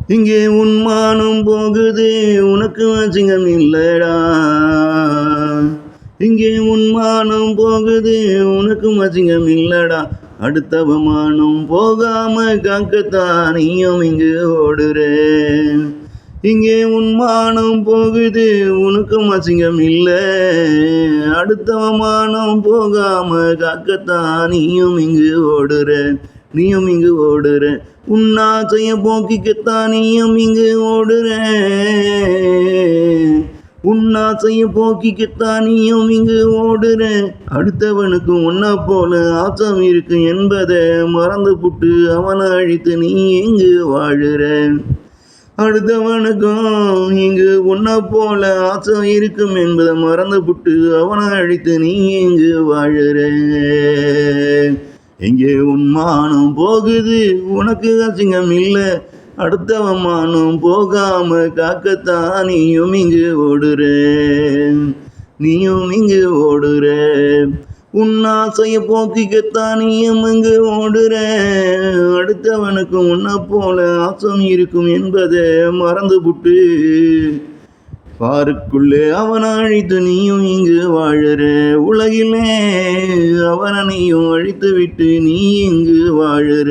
இங்கே உன் மானம் போகுது உனக்கு அசிங்கம் இல்லடா. இங்கே உன் மானம் போகுது உனக்கு அசிங்கம் இல்லடா. அடுத்தவ மானம் போகாம காக்கத்தான் நீயும் இங்கு ஓடுற. இங்கே உன் மானம் போகுது உனக்கும் அசிங்கம் இல்லை. அடுத்தவ மானம் போகாம காக்கத்தான் நீயும் இங்கு ஓடுற. நீயும் இங்கு ஓடுற. உன்னாசைய போக்கிக்கத்தான் நீயும் இங்கு ஓடுற. உன்னாசைய போக்கிக்கத்தான் நீயும் இங்கு ஓடுற. அடுத்தவனுக்கு உன்னை போல ஆசம் இருக்கு என்பதை மறந்து புட்டு அவனை அழித்து நீ இங்கு வாழுற. அடுத்தவனுக்கும் இங்கு உன்னை போல ஆசை இருக்கும் என்பதை மறந்து புட்டு அவனை அழித்து நீ இங்கு வாழுற. எங்கே உன் மானம் போகுது உனக்கு அசிங்கம் இல்லை. அடுத்தவன் மானம் போகாம காக்கத்தான் நீயும் இங்கு ஓடுற. நீயும் இங்கு ஓடுற. உன்னாசைய போக்கிக்கத்தான் நீயும் இங்கு ஓடுற. அடுத்தவனுக்கு உன்னை போல ஆசம் இருக்கும் என்பதை மறந்து புட்டு பாருக்குள்ளே அவனை அழித்து நீயும் இங்கு வாழுற. உலகிலே அவனை நீயும் அழித்து விட்டு நீ இங்கு வாழுற.